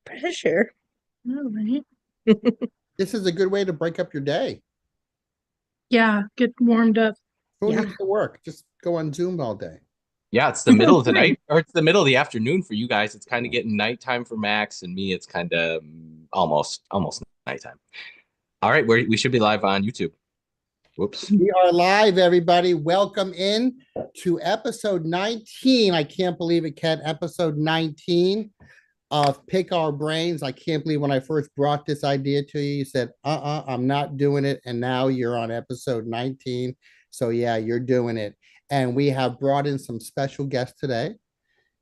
Pressure. All right. This is a good way to break up your day. Yeah, get warmed up. Who Yeah. needs to work? Just go on Zoom all day. Yeah, it's the middle of the Right. night, or it's the middle of the afternoon for you guys. It's kind of getting nighttime for Max, and me, it's kind of almost nighttime. All right, we should be live on YouTube. Whoops. We are live, everybody. Welcome in to episode 19. I can't believe it, Ken. Episode 19 of Pick Our Brains. I can't believe when I first brought this idea to you, you said, I'm not doing it. And now you're on episode 19. So yeah, you're doing it. And we have brought in some special guests today.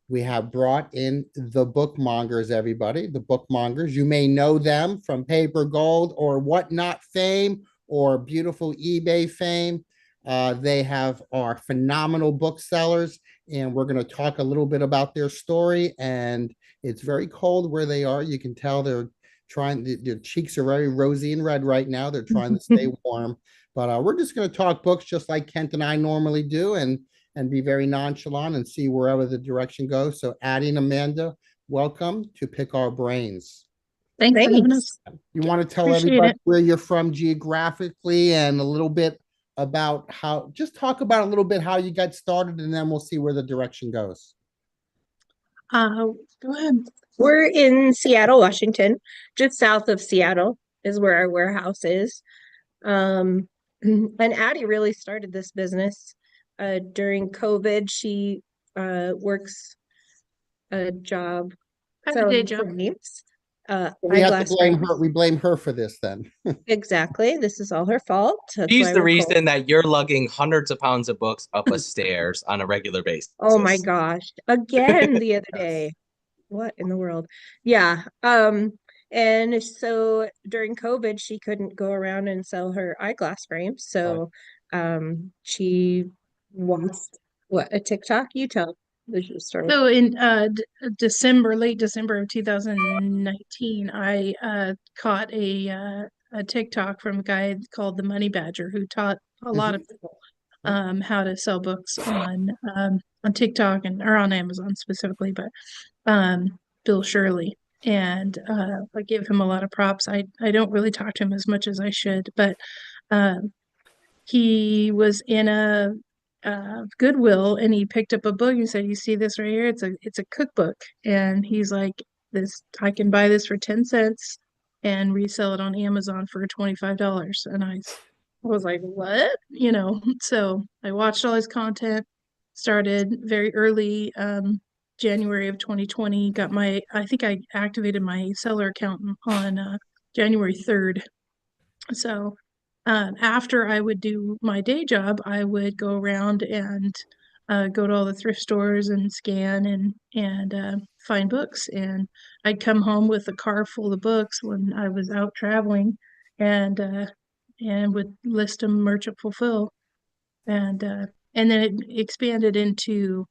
We have brought in the bookmongers, everybody. The bookmongers. You may know them from Paper Gold or Whatnot fame or beautiful eBay fame. They are phenomenal booksellers, and we're going to talk a little bit about their story. And it's very cold where they are. You can tell they're trying, their cheeks are very rosy and red right now. They're trying to stay warm. But we're just going to talk books just like Kent and I normally do. And be very nonchalant and see wherever the direction goes. So Addie and Amanda, welcome to Pick Our Brains. Thanks for having Thanks. us. You want to tell Appreciate everybody it. where you're from geographically and a little bit about just talk about a little bit how you got started, and then we'll see where the direction goes. Go ahead. We're in Seattle, Washington. Just south of Seattle is where our warehouse is. And Addie really started this business during COVID. She works a job I have a day selling job. frames, We have to eyeglass blame frames. her. We blame her for this then. Exactly. This is all her fault. That's She's why the we're cold. reason that you're lugging hundreds of pounds of books up a stairs on a regular basis. Oh my gosh. Again the other Yes. day. What in the world? Yeah. And so during COVID, she couldn't go around and sell her eyeglass frames. So she watched a TikTok? You tell the story. So in December, late December of 2019, I caught a TikTok from a guy called the Money Badger who taught a lot of people how to sell books on TikTok or on Amazon specifically, but Bill Shirley. And I give him a lot of props. I don't really talk to him as much as I should, but he was in a Goodwill and he picked up a book and said, "You see this right here? It's a cookbook." And he's like, "This I can buy this for 10 cents and resell it on Amazon for $25." And I was like, "What?" So I watched all his content, started very early, January of 2020, I think I activated my seller account on January 3rd. So after I would do my day job, I would go around and go to all the thrift stores and scan and find books. And I'd come home with a car full of books when I was out traveling, and would list them merchant fulfill, and then it expanded into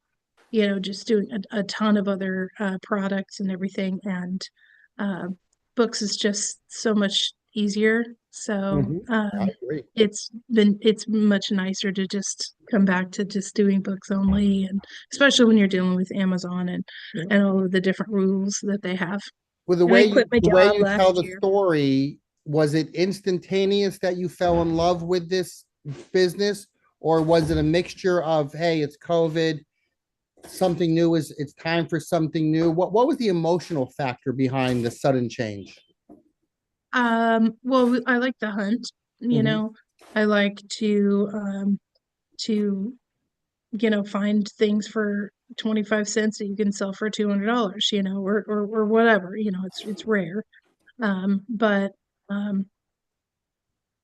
just doing a ton of other products and everything. And uh, books is just so much easier. So I agree. it's much nicer to just come back to just doing books only, and especially when you're dealing with Amazon and all of the different rules that they have. Well, And I quit my the way job you tell last the year. story, was it instantaneous that you fell in love with this business, or was it a mixture of, hey, it's COVID, something new it's time for something new? What was the emotional factor behind the sudden change? Well, I like to hunt, Mhm. I like to find things for 25 cents that you can sell for $200, or whatever, it's rare. But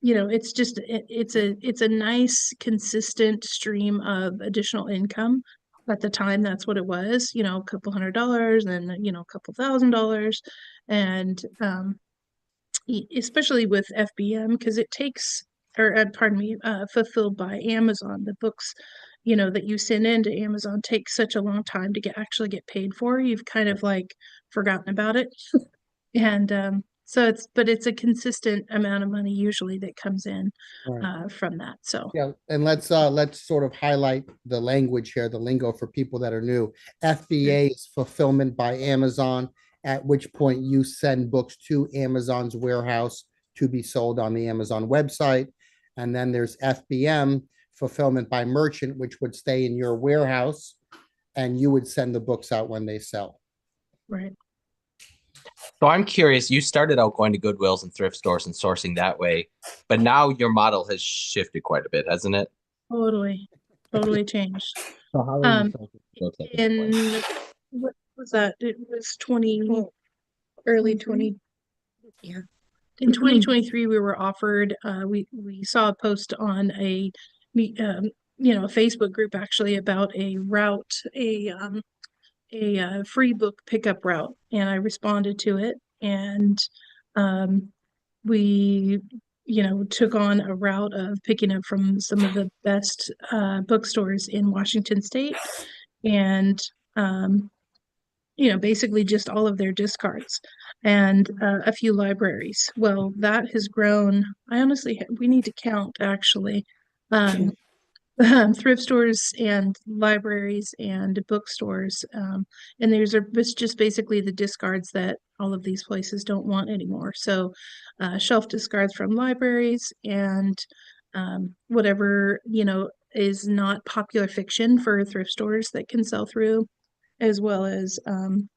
it's just it's a nice consistent stream of additional income. At the time, that's what it was, a couple $100, and a couple $1,000. And especially with FBM, because it takes, or pardon me, fulfilled by Amazon, the books that you send into Amazon take such a long time to actually get paid for. You've kind of like forgotten about it. And so it's a consistent amount of money usually that comes in Right. from that. So Yeah, and let's sort of highlight the language here, the lingo for people that are new. FBA is fulfillment by Amazon, at which point you send books to Amazon's warehouse to be sold on the Amazon website. And then there's FBM, fulfillment by merchant, which would stay in your warehouse and you would send the books out when they sell. Right. So I'm curious, you started out going to Goodwills and thrift stores and sourcing that way, but now your model has shifted quite a bit, hasn't it? Totally changed. So how are you In what was that? It was early 20. Yeah. In 2023, we were offered. We saw a post on a Facebook group actually about a route, a free book pickup route, and I responded to it, and we took on a route of picking up from some of the best bookstores in Washington State, and basically just all of their discards and a few libraries. Well, that has grown. I honestly, we need to count actually. Thrift stores and libraries and bookstores, and it's just basically the discards that all of these places don't want anymore. So shelf discards from libraries and whatever is not popular fiction for thrift stores that can sell through, as well as the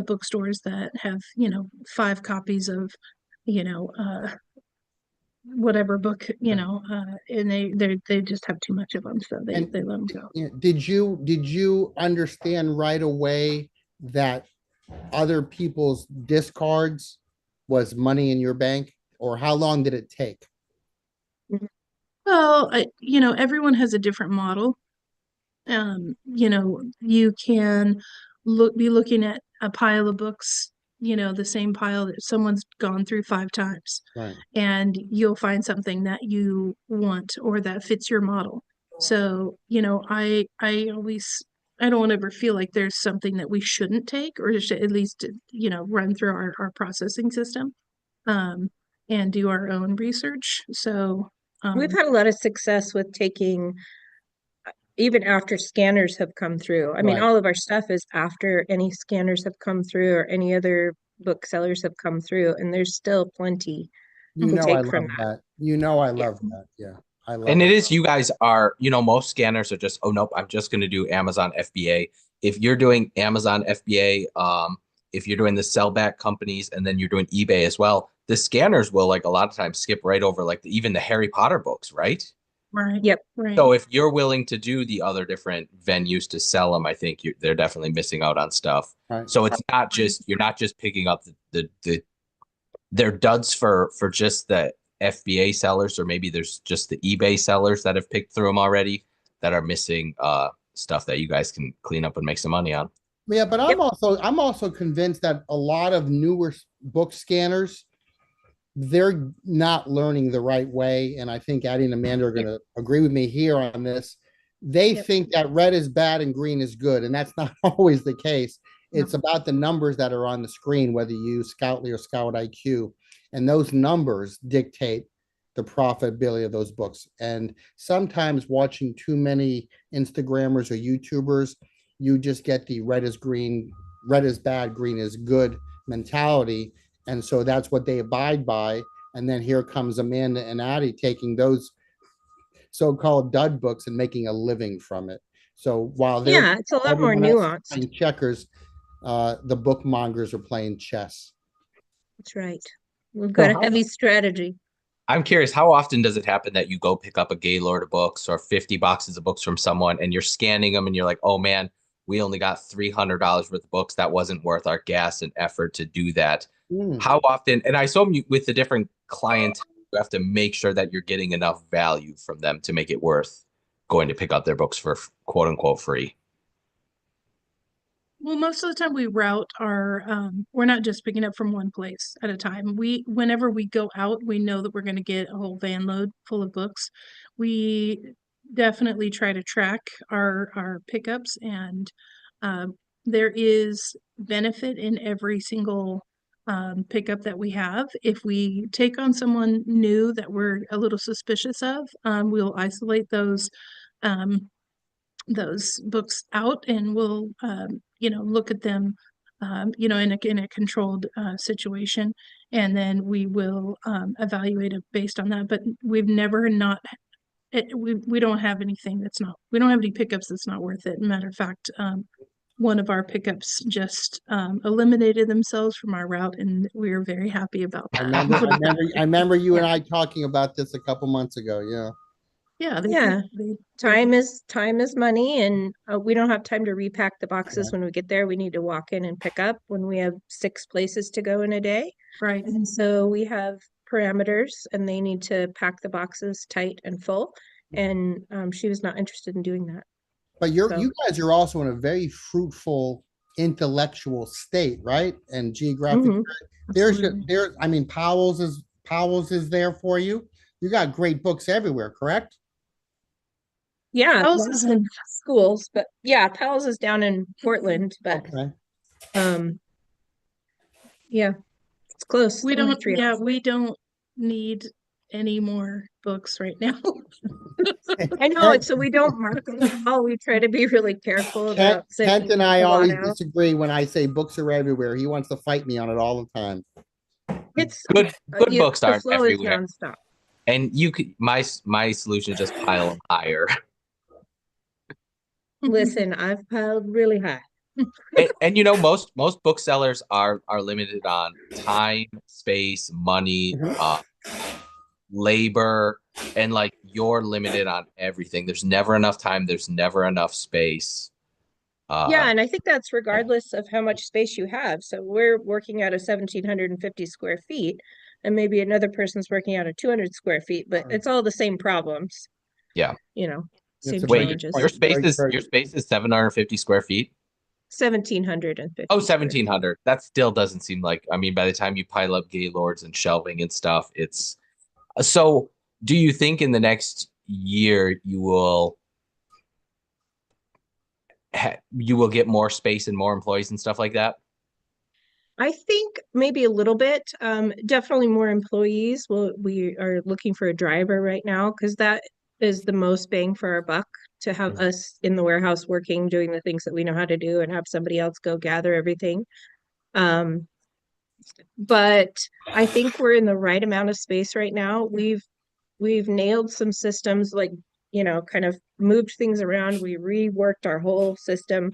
bookstores that have 5 copies of whatever book, and they just have too much of them, so they let them go. Did you understand right away that other people's discards was money in your bank, or how long did it take? Well, everyone has a different model. You can be looking at a pile of books, the same pile that someone's gone through 5 times. Right. And you'll find something that you want or that fits your model. So, I don't ever feel like there's something that we shouldn't take, or should at least, run through our processing system, and do our own research. So, We've had a lot of success with taking, even after scanners have come through. I mean, Right. all of our stuff is after any scanners have come through or any other booksellers have come through, and there's still plenty You to know I take from love that. that. I Yeah. love that. Yeah. I love And it it. is, you guys are, most scanners are just, oh nope, I'm just going to do Amazon FBA. If you're doing Amazon FBA, if you're doing the sellback companies and then you're doing eBay as well, the scanners will like a lot of times skip right over like even the Harry Potter books, right? right. Yep. Right. So if you're willing to do the other different venues to sell them, I think they're definitely missing out on stuff. Right. So it's not just, you're not just picking up they're duds for just the FBA sellers, or maybe there's just the eBay sellers that have picked through them already that are missing stuff that you guys can clean up and make some money on. Yeah, but Yep. I'm also convinced that a lot of newer book scanners, they're not learning the right way. And I think Addie and Amanda are going to agree with me here on this. They Yep. think that red is bad and green is good, and that's not always the case. It's No. about the numbers that are on the screen, whether you use Scoutly or Scout IQ, and those numbers dictate the profitability of those books. And sometimes watching too many Instagrammers or YouTubers, you just get the red is green, red is bad, green is good mentality. And so that's what they abide by. And then here comes Amanda and Addie taking those so-called dud books and making a living from it. So while they're Yeah, it's a lot more everyone else is nuanced. playing checkers, the bookmongers are playing chess. That's right. We've got a heavy strategy. I'm curious, how often does it happen that you go pick up a Gaylord of books or 50 boxes of books from someone and you're scanning them and you're like, oh man, we only got $300 worth of books. That wasn't worth our gas and effort to do that. How often, and I assume with the different clients, you have to make sure that you're getting enough value from them to make it worth going to pick up their books for quote unquote free. Well, most of the time we route we're not just picking up from one place at a time. Whenever we go out, we know that we're going to get a whole van load full of books. We definitely try to track our pickups, and there is benefit in every single pickup that we have. If we take on someone new that we're a little suspicious of, we'll isolate those books out, and we'll look at them in a controlled situation, and then we will evaluate it based on that. But we've never not we don't have anything we don't have any pickups that's not worth it. Matter of fact, one of our pickups just eliminated themselves from our route, and we are very happy about I that. remember you and I talking about this a couple months ago. Yeah. Yeah, Yeah. Time is money, and we don't have time to repack the boxes Right. when we get there. We need to walk in and pick up when we have 6 places to go in a day. right. And so we have parameters, and they need to pack the boxes tight and full. And she was not interested in doing that. But So- you guys are also in a very fruitful intellectual state, right? And geographic. Mhm. Absolutely. I mean, Powell's is there for you. You got great books everywhere, correct? Yeah, Powell's lots is in schools, but yeah, Powell's is down in Portland, but Okay. yeah, it's close. We only don't, 3 yeah, hours. we don't need any more books right now. I know it, so we don't mark them all. We try to be really careful about Kent and I a lot always out. disagree when I say books are everywhere. He wants to fight me on it all the time. It's Good books the aren't flow is everywhere. nonstop. And you could my solution is just pile them higher. Listen, I've piled really high. And most booksellers are limited on time, space, money, Mhm. labor, and like you're limited on everything. There's never enough time, there's never enough space. Yeah, and I think that's regardless of how much space you have. So we're working out of 1,750 square feet, and maybe another person's working out of 200 square feet, but it's all the same problems, Yeah. It's same a Wait, challenges. very- very- your space is 750 square feet? 1,750 Oh, square feet. 1,700. That still doesn't seem like, I mean, by the time you pile up gaylords and shelving and stuff, it's so do you think in the next year you will get more space and more employees and stuff like that? I think maybe a little bit. Definitely more employees. We are looking for a driver right now because that is the most bang for our buck to have us in the warehouse working, doing the things that we know how to do, and have somebody else go gather everything. But I think we're in the right amount of space right now. We've nailed some systems, like, kind of moved things around. We reworked our whole system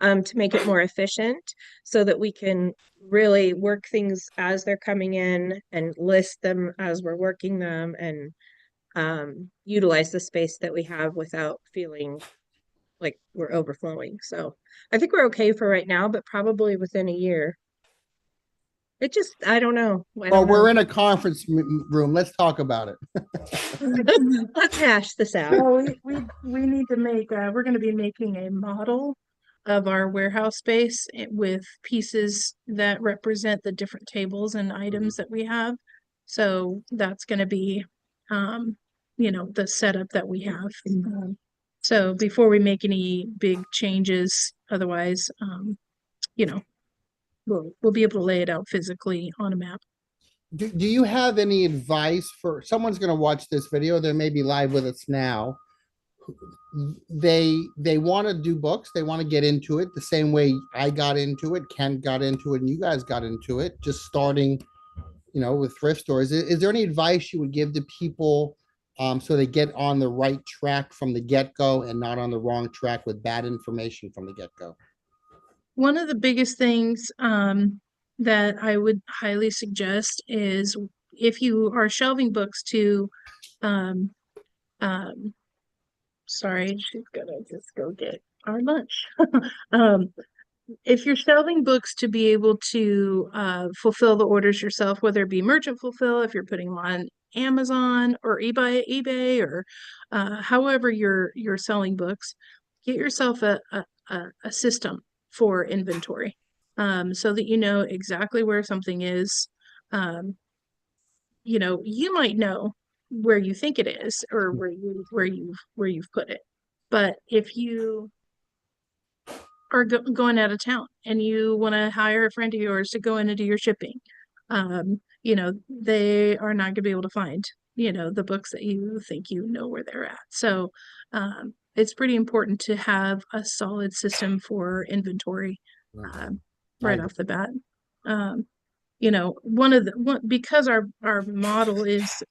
to make it more efficient so that we can really work things as they're coming in and list them as we're working them, and utilize the space that we have without feeling like we're overflowing. So I think we're okay for right now, but probably within a year. I don't know. Well, we're in a conference room. Let's talk about it. Let's hash this out. So we need to make, we're gonna be making a model of our warehouse space with pieces that represent the different tables and items that we have. So that's gonna be, the setup that we have. So before we make any big changes, otherwise, we'll be able to lay it out physically on a map. Do you have any advice for someone's going to watch this video? They may be live with us now. They want to do books. They want to get into it the same way I got into it, Ken got into it, and you guys got into it, just starting, with thrift stores. Is there any advice you would give to people so they get on the right track from the get-go and not on the wrong track with bad information from the get-go? One of the biggest things that I would highly suggest is if you are shelving books to, sorry, she's gonna just go get our lunch. If you're shelving books to be able to fulfill the orders yourself, whether it be merchant fulfill, if you're putting them on Amazon or eBay, or however you're selling books, get yourself a system for inventory, so that you know exactly where something is. You might know where you think it is or where you've put it, but if you are going out of town and you want to hire a friend of yours to go in and do your shipping, they are not going to be able to find, the books that you think where they're at. So it's pretty important to have a solid system for inventory. right I- off the bat. Because our model is,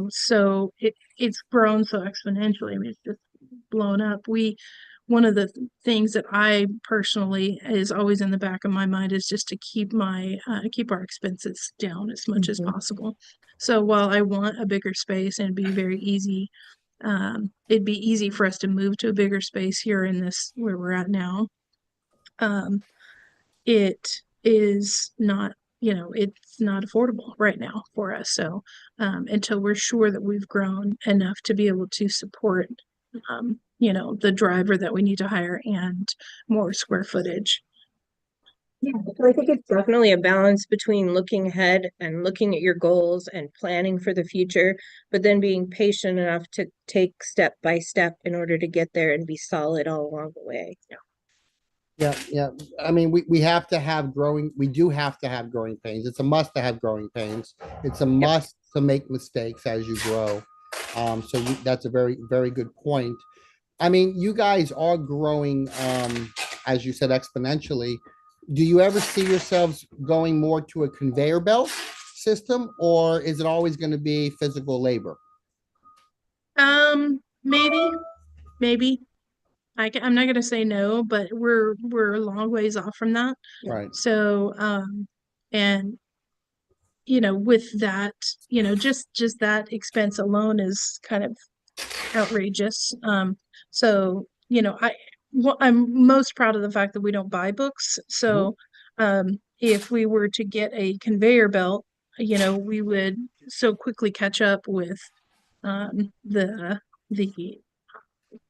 so it's grown so exponentially. I mean, it's just blown up. One of the things that I personally is always in the back of my mind is just to keep our expenses down as much as Mhm. possible. So while I want a bigger space and it'd be easy for us to move to a bigger space here in this where we're at now. It is not, it's not affordable right now for us. So until we're sure that we've grown enough to be able to support, the driver that we need to hire and more square footage. Yeah, so I think it's definitely a balance between looking ahead and looking at your goals and planning for the future, but then being patient enough to take step by step in order to get there and be solid all along the way. Yeah, yeah. I mean, we have to have growing, we do have to have growing pains. It's a must to have growing pains. It's a must to make mistakes as you grow. That's a very, very good point. I mean, you guys are growing, as you said, exponentially. Do you ever see yourselves going more to a conveyor belt system, or is it always going to be physical labor? Maybe I'm not gonna say no, but we're a long ways off from that. Right. So and with that, just that expense alone is kind of outrageous. So I'm most proud of the fact that we don't buy books. So if we were to get a conveyor belt, we would so quickly catch up with the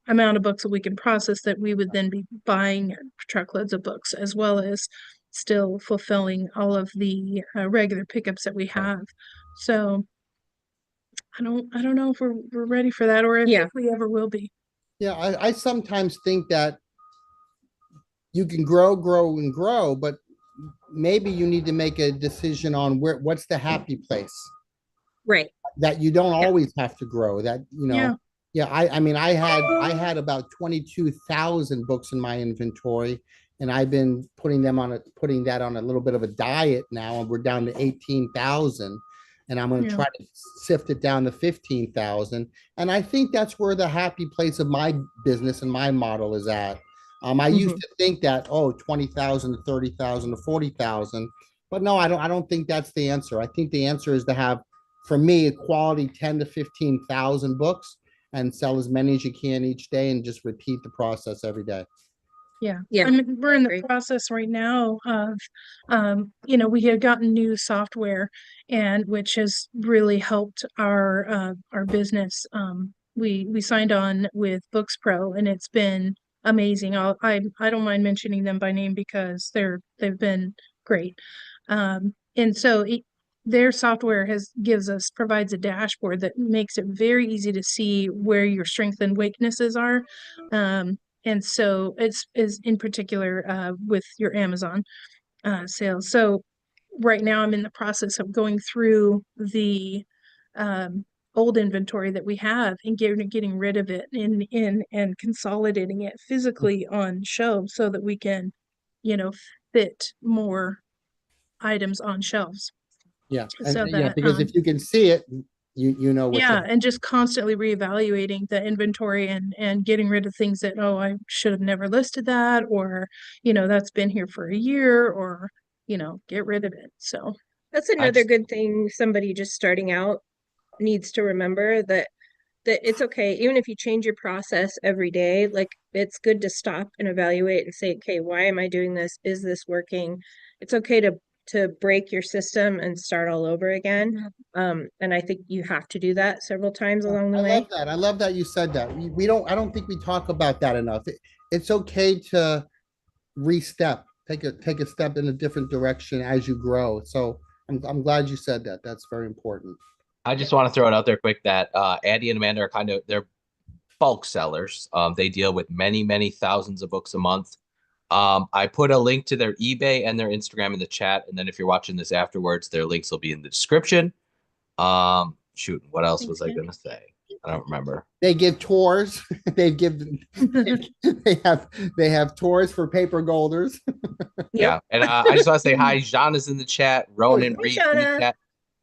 amount of books that we can process that we would then be buying truckloads of books as well as still fulfilling all of the regular pickups that we have. So I don't know if we're ready for that or if we ever will be. Yeah, I sometimes think that you can grow, grow, and grow, but maybe you need to make a decision on what's the happy place Right. that you don't always have to grow. That Yeah. yeah. I mean, I had about 22,000 books in my inventory, and I've been putting that on a little bit of a diet now, and we're down to 18,000. And I'm going to Yeah. try to sift it down to 15,000. And I think that's where the happy place of my business and my model is at. I used to think that, 20,000 to 30,000 to 40,000, but no, I don't think that's the answer. I think the answer is to have, for me, a quality 10 to 15,000 books and sell as many as you can each day and just repeat the process every day. Yeah. Yeah, I mean, we're in the agree. process right now of, we have gotten new software and which has really helped our business. We signed on with Books Pro and it's been amazing. I don't mind mentioning them by name because they've been great. And so their software provides a dashboard that makes it very easy to see where your strengths and weaknesses are. And so it's is in particular with your Amazon sales. So right now I'm in the process of going through the old inventory that we have and getting rid of it and consolidating it physically on shelves so that we can, fit more items on shelves. Yeah. So And yeah, that because if you can see it, you know what's yeah, and just constantly reevaluating the inventory and getting rid of things that, oh, I should have never listed that, or, that's been here for a year, or, get rid of it. So That's another good thing somebody just starting out needs to remember that it's okay, even if you change your process every day, like it's good to stop and evaluate and say, okay, why am I doing this? Is this working? It's okay to break your system and start all over again. And I think you have to do that several times along the I way. love that. I love that you said that. We don't, I don't think we talk about that enough. It's okay to take a step in a different direction as you grow. So I'm glad you said that. That's very important. I just want to throw it out there quick that Addie and Amanda they're bulk sellers. They deal with many, many thousands of books a month. I put a link to their eBay and their Instagram in the chat, and then if you're watching this afterwards, their links will be in the description. Shoot, what else thanks, was I Andy. gonna say? I don't remember. They give tours. They give they have tours for paper golders. Yeah. And I just want to say hi. Jean is in the chat. Oh, Ronan Hey, Reed's in the Shauna. chat.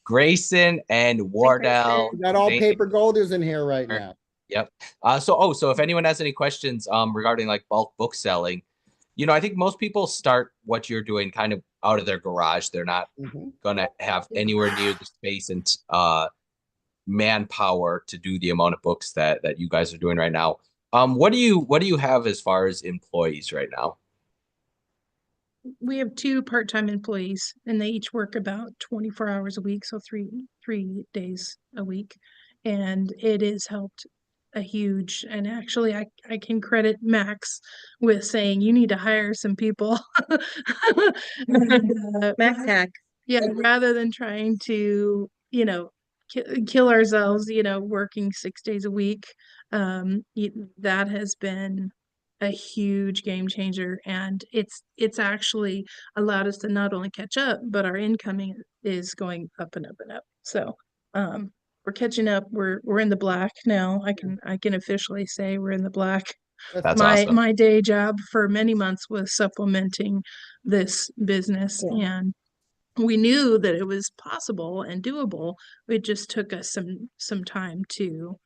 Grayson and Wardell. we got all They paper golders in here right now. Yep. So if anyone has any questions regarding like bulk book selling, I think most people start what you're doing kind of out of their garage. They're not Mhm. gonna have anywhere near the space and manpower to do the amount of books that you guys are doing right now. What do you have as far as employees right now? We have two part-time employees and they each work about 24 hours a week, so three days a week. And it has helped a huge, and actually I can credit Max with saying you need to hire some people. And, Max Hack. yeah, rather than trying to, kill ourselves, working 6 days a week, that has been a huge game changer, and it's actually allowed us to not only catch up, but our incoming is going up and up and up. So, we're catching up. We're in the black now. I can officially say we're in the black. That's My awesome. my day job for many months was supplementing this business, Yeah. and we knew that it was possible and doable. It just took us some time to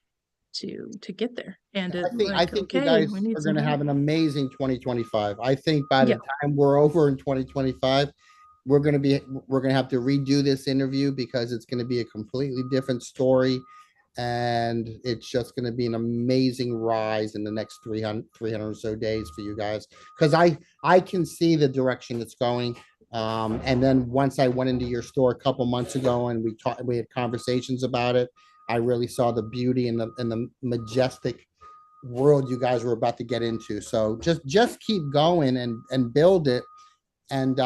get there. And it I like, think you okay, guys we need are some going to help. have an amazing 2025. I think by the Yeah. time we're over in 2025, we're going to have to redo this interview because it's going to be a completely different story, and it's just going to be an amazing rise in the next 300 or so days for you guys, because I can see the direction it's going. And then once I went into your store a couple months ago and we had conversations about it, I really saw the beauty and the majestic world you guys were about to get into. So just keep going and build it. And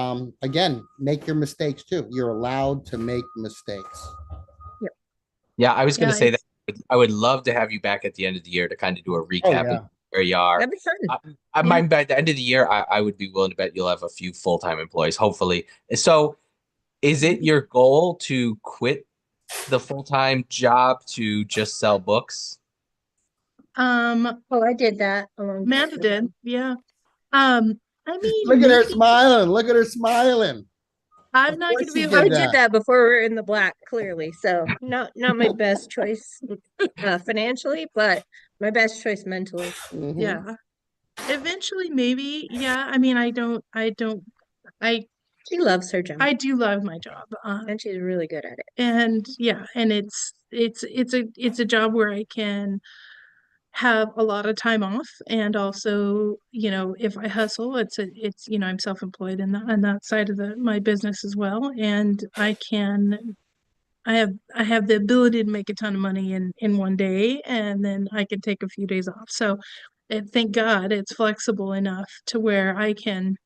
again, make your mistakes too. You're allowed to make mistakes. Yeah, I was gonna Yeah, say that I would love to have you back at the end of the year to kind of do a Oh recap of yeah. where you are. That'd be fun. I Yeah. by the end of the year, I would be willing to bet you'll have a few full-time employees, hopefully. So is it your goal to quit the full-time job to just sell books? Oh, I did that a long time Amanda ago. did. Yeah. I mean, Look at her maybe smiling. Look at her smiling. I'm Of not going to course be you able I did to. did that. that before we were in the black, clearly. So not my best choice financially, but my best choice mentally. Mhm. Yeah. Eventually, maybe. Yeah. I mean, I She loves her job I do love my job. and she's really good at it. And yeah, and it's a job where I can have a lot of time off, and also, if I hustle, I'm self-employed in that side of my business as well, and I have the ability to make a ton of money in one day, and then I can take a few days off. So, thank God it's flexible enough to where I can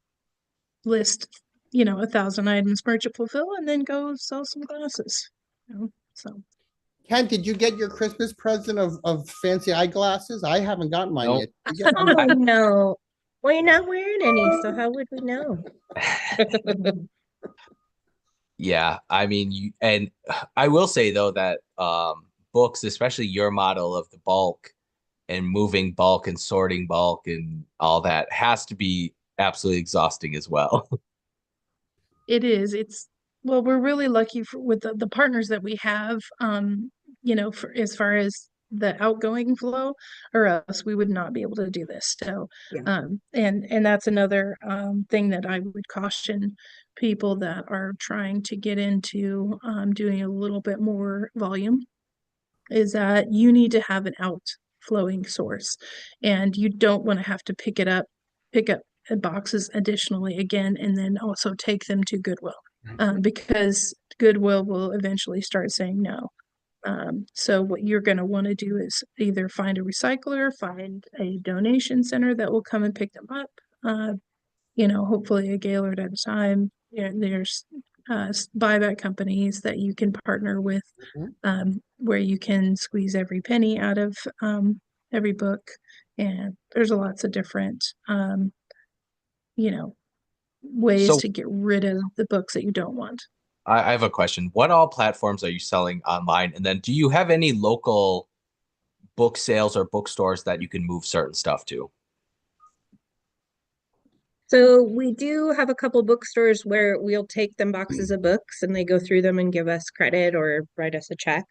list 1,000 items, merchant fulfill, and then go sell some glasses. So Ken, did you get your Christmas present of fancy eyeglasses? I haven't gotten mine No. yet. Did you get Oh mine? no. Well, you're not wearing any, so how would we know? Yeah, I mean, and I will say though that books, especially your model of the bulk and moving bulk and sorting bulk and all that, has to be absolutely exhausting as well. it is. Well, we're really lucky with the partners that we have, for as far as the outgoing flow, or else we would not be able to do this. So, Yeah. and that's another thing that I would caution people that are trying to get into doing a little bit more volume, is that you need to have an outflowing source, and you don't want to have to pick up boxes additionally again, and then also take them to Goodwill, because Goodwill will eventually start saying no. So what you're going to want to do is either find a recycler, find a donation center that will come and pick them up. Hopefully a Gaylord at a time. There's buyback companies that you can partner with, where you can squeeze every penny out of every book. And there's lots of different, you know, ways So to get rid of the books that you don't want. I have a question. What all platforms are you selling online? And then do you have any local book sales or bookstores that you can move certain stuff to? So we do have a couple bookstores where we'll take them boxes of books and they go through them and give us credit or write us a check.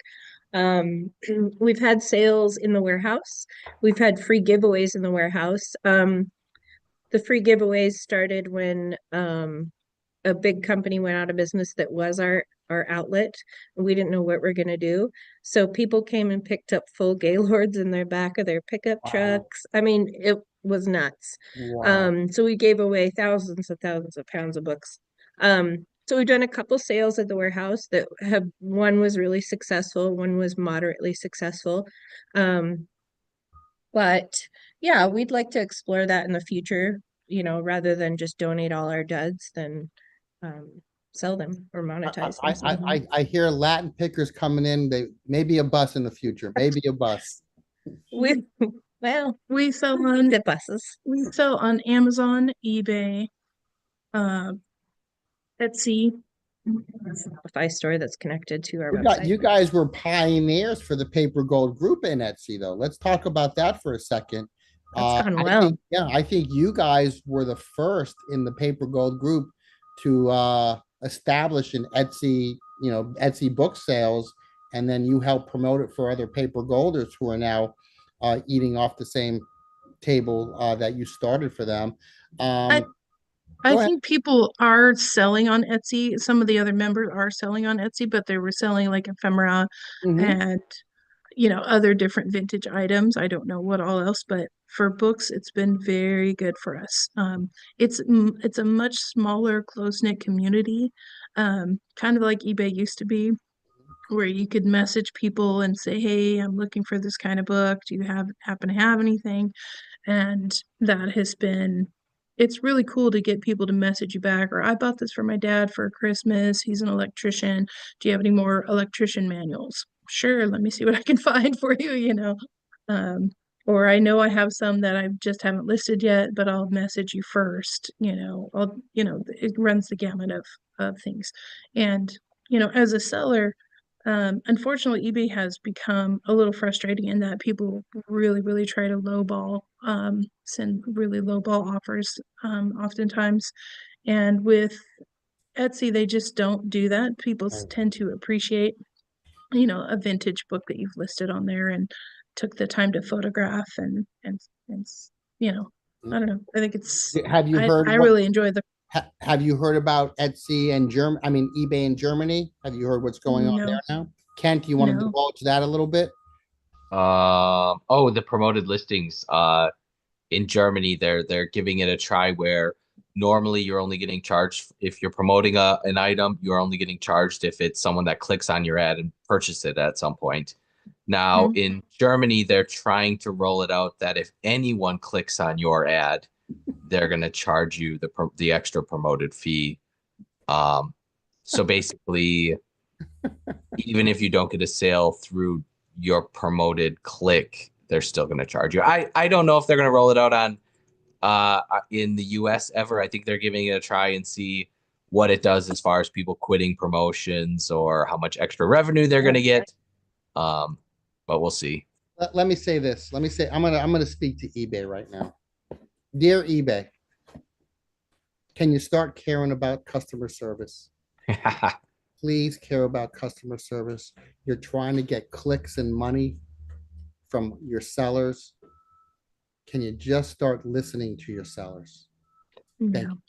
We've had sales in the warehouse. We've had free giveaways in the warehouse. The free giveaways started when a big company went out of business that was our outlet. And we didn't know what we're gonna do. So people came and picked up full Gaylords in their back of their pickup Wow. trucks. I mean, it was nuts. Wow. So we gave away thousands of pounds of books. So we've done a couple sales at the warehouse that have, one was really successful, one was moderately successful. But yeah, we'd like to explore that in the future, rather than just donate all our duds, then sell them or monetize them somehow. I hear Latin pickers coming in. They maybe a bus in the future. Maybe a bus. We well, We sell on the buses. Amazon, eBay, uh, Etsy. Shopify store that's connected to our You website. guys were pioneers for the Paper Gold Group in Etsy, though. Let's talk about that for a second. That's gone I well. think, I think you guys were the first in the Paper Gold Group to establish an Etsy, Etsy book sales, and then you help promote it for other paper golders who are now eating off the same table that you started for them. I Go ahead. think people are selling on Etsy. Some of the other members are selling on Etsy, but they were selling like ephemera Mhm. and other different vintage items. I don't know what all else, but for books, it's been very good for us. It's a much smaller, close-knit community, kind of like eBay used to be, where you could message people and say, "Hey, I'm looking for this kind of book. Do you happen to have anything?" And that has been, it's really cool to get people to message you back, or I bought this for my dad for Christmas. He's an electrician. Do you have any more electrician manuals? Sure, let me see what I can find for you. Um, or I know I have some that I just haven't listed yet, but I'll message you first. It runs the gamut of things. And, as a seller, unfortunately, eBay has become a little frustrating in that people really, really try to lowball, send really lowball offers, oftentimes. And with Etsy, they just don't do that. People tend to appreciate, a vintage book that you've listed on there and took the time to photograph and I don't know. I think Have you heard I what really enjoy the have you heard about Etsy and eBay in Germany? Have you heard what's going on no, there now? Kent, do you want to no. divulge that a little bit? The promoted listings in Germany, they're giving it a try where normally you're only getting charged if you're promoting an item, you're only getting charged if it's someone that clicks on your ad and purchase it at some point. Now in Germany, they're trying to roll it out that if anyone clicks on your ad, they're going to charge you the extra promoted fee. So basically, even if you don't get a sale through your promoted click, they're still going to charge you. I don't know if they're going to roll it out on in the US ever. I think they're giving it a try and see what it does as far as people quitting promotions or how much extra revenue they're going to get. But we'll see. Let me say this. Let me say I'm gonna speak to eBay right now. Dear eBay, can you start caring about customer service? Please care about customer service. You're trying to get clicks and money from your sellers. Can you just start listening to your sellers? Thank No. you.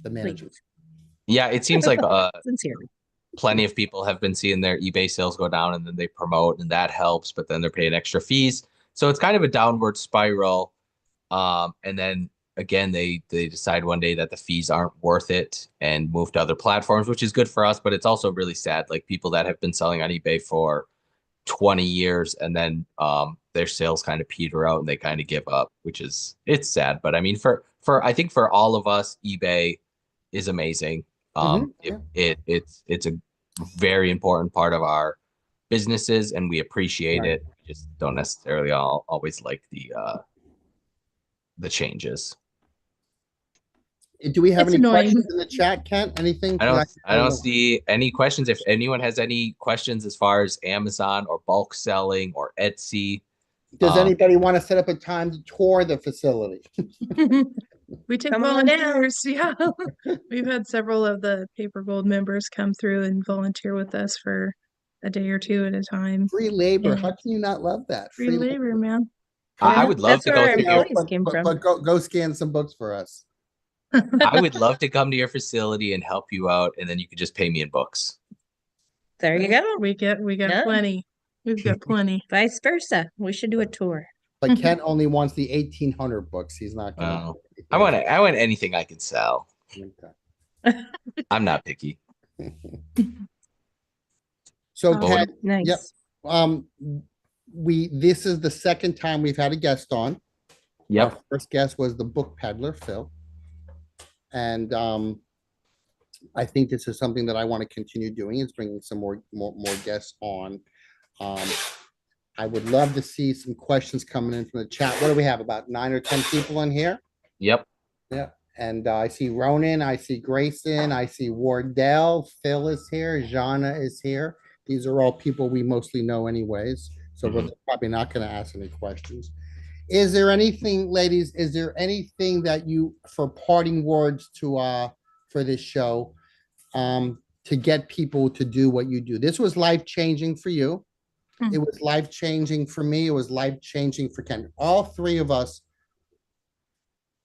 The manager. Yeah, it seems like Sincerely. plenty of people have been seeing their eBay sales go down and then they promote and that helps, but then they're paying extra fees. So it's kind of a downward spiral. And then again, they decide one day that the fees aren't worth it and move to other platforms, which is good for us, but it's also really sad. Like people that have been selling on eBay for 20 years and then their sales kind of peter out and they kind of give up, it's sad. But I mean, for I think for all of us, eBay is amazing. Yeah. It's a very important part of our businesses and we appreciate Right. it. We just don't necessarily always like the changes. Do we have It's any annoying. questions in the chat, Kent? Anything? I don't see any questions. If anyone has any questions as far as Amazon or bulk selling or Etsy, Does anybody want to set up a time to tour the facility? We take Come on down. volunteers. Yeah. We've had several of the Paper Gold members come through and volunteer with us for a day or two at a time. Free labor. Yeah. How can you not love that? Free labor, man. I Yeah. would love That's to where go our to your employees came from. But go scan some books for us. I would love to come to your facility and help you out, and then you could just pay me in books. There you go. We got Done. plenty. We've got plenty. Vice versa. We should do a tour. But Ken only wants the 1,800 books. He's not gonna. I want anything I can sell. Okay. I'm not picky. So Oh, Ken, Nice. Yep. This is the second time we've had a guest on. Yep. Our first guest was the book peddler, Phil. And I think this is something that I want to continue doing, is bringing some more guests on. I would love to see some questions coming in from the chat. What do we have? About 9 or 10 people in here? Yep. Yeah. And I see Ronan, I see Grayson, I see Wardell, Phil is here, Jana is here. These are all people we mostly know anyways, so we're probably not going to ask any questions. Is there anything, ladies, is there anything that you, for parting words to for this show, to get people to do what you do? This was life-changing for you. It was life-changing for me. It was life-changing for Ken. All three of us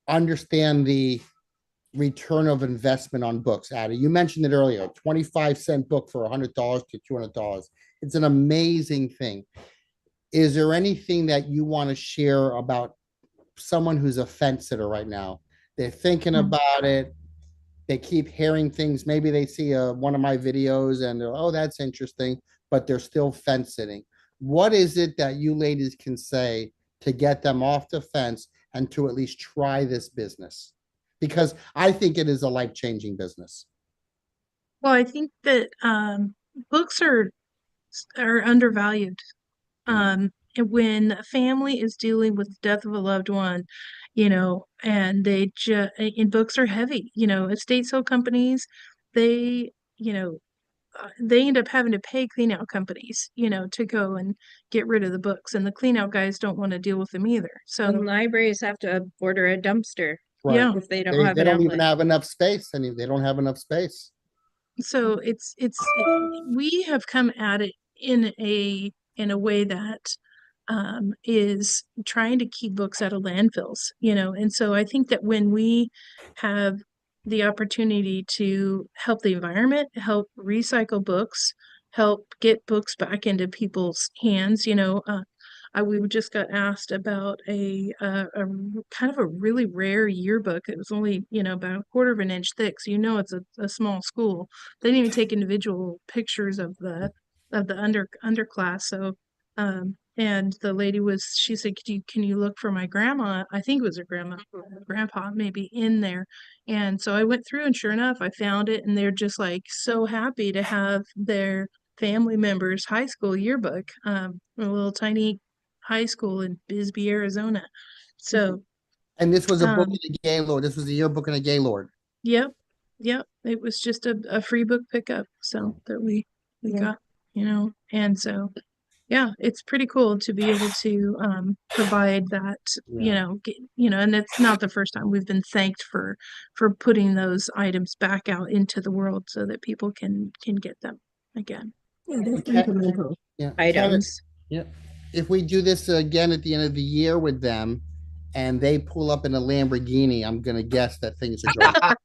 understand the return of investment on books. Addie, you mentioned it earlier, 25-cent book for $100 to $200. It's an amazing thing. Is there anything that you want to share about someone who's a fence sitter right now? They're thinking about it. They keep hearing things. Maybe they see one of my videos and they're, oh, that's interesting, but they're still fence sitting. What is it that you ladies can say to get them off the fence and to at least try this business? Because I think it is a life-changing business. Well, I think that books are undervalued. And when a family is dealing with the death of a loved one, and and books are heavy, estate sale companies, they, they end up having to pay clean out companies, to go and get rid of the books, and the clean out guys don't want to deal with them either. So And libraries have to order a dumpster yeah, if they don't have They an don't even outlet. have enough space. I mean, they don't have enough space. so we have come at it in a way that is trying to keep books out of landfills, and so I think that when we have the opportunity to help the environment, help recycle books, help get books back into people's hands, we just got asked about a kind of a really rare yearbook. It was only, about a quarter of an inch thick, so it's a small school. They didn't even take individual pictures of the underclass. So and the lady she said, can you look for my grandma? I think it was her grandpa maybe in there. And so I went through, and sure enough, I found it, and they're just like so happy to have their family members' high school yearbook, a little tiny high school in Bisbee, Arizona. So And this was a book in a Gaylord. This was a yearbook in a Gaylord. Yep. It was just a free book pickup. So that we got, and so yeah, it's pretty cool to be able to provide that, and it's not the first time we've been thanked for putting those items back out into the world so that people can get them again. Yeah, they're sentimental items. Yeah. If we do this again at the end of the year with them and they pull up in a Lamborghini, I'm going to guess that things are going.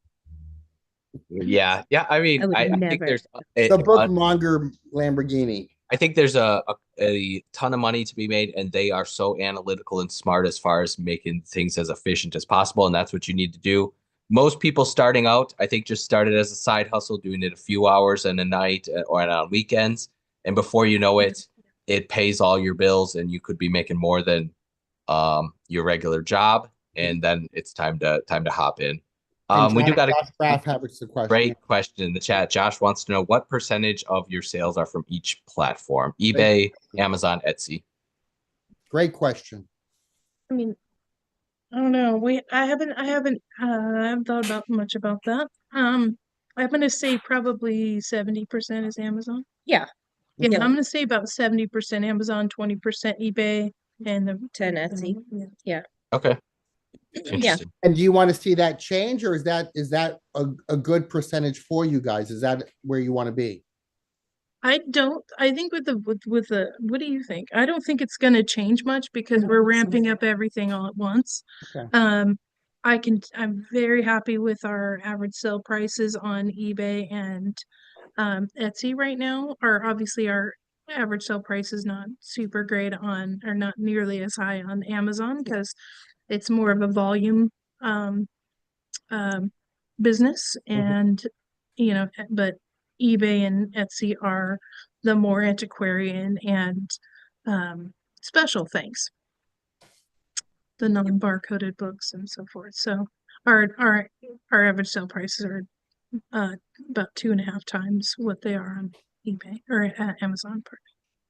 Yeah. I mean, I think there's the bookmonger Lamborghini. I think there's a ton of money to be made, and they are so analytical and smart as far as making things as efficient as possible, and that's what you need to do. Most people starting out, I think, just started as a side hustle, doing it a few hours in a night or on weekends, and before you know it, it pays all your bills, and you could be making more than your regular job, and then it's time to hop in. We do got a great question in the chat. Josh wants to know what percentage of your sales are from each platform: eBay, Amazon, Etsy. Great question. I mean, I don't know. I haven't thought about much about that. I'm gonna say probably 70% is Amazon. Yeah. I'm gonna say about 70% Amazon, 20% eBay, and the 10 Etsy. Yeah. Okay. Yeah. Interesting. And do you want to see that change, or is that a good percentage for you guys? Is that where you want to be? I think with the what do you think? I don't think it's going to change much because we're ramping up everything all at once. Okay. I'm very happy with our average sale prices on eBay and Etsy right now. Obviously our average sale price is not super great on, or not nearly as high on Amazon because it's more of a volume um, business, and but eBay and Etsy are the more antiquarian and special things, the non-barcoded books and so forth. So our average sale prices are about 2.5 times what they are on eBay or Amazon.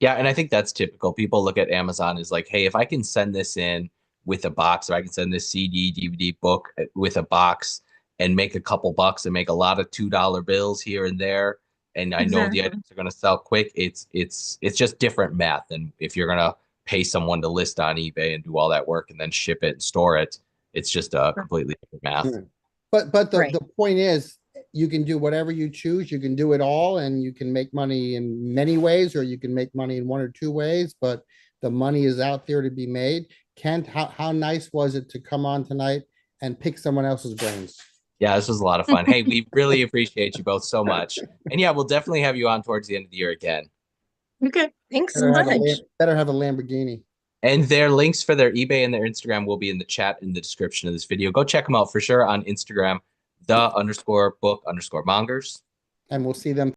Yeah, and I think that's typical. People look at Amazon as like, hey, if I can send this in with a box, or I can send this CD, DVD book with a box and make a couple bucks and make a lot of $2 bills here and there, and I know the Exactly. items are going to sell quick, it's just different math than if you're going to pay someone to list on eBay and do all that work and then ship it and store it. It's just a completely different math. Yeah. But Right. the point is, you can do whatever you choose. You can do it all, and you can make money in many ways, or you can make money in one or two ways. But the money is out there to be made. Kent, how nice was it to come on tonight and pick someone else's brains? Yeah, this was a lot of fun. Hey, we really appreciate you both so much. And yeah, we'll definitely have you on towards the end of the year again. Okay. Thanks so much. Better have a Lamborghini. And their links for their eBay and their Instagram will be in the chat in the description of this video. Go check them out for sure on Instagram, _book_mongers. And we'll see them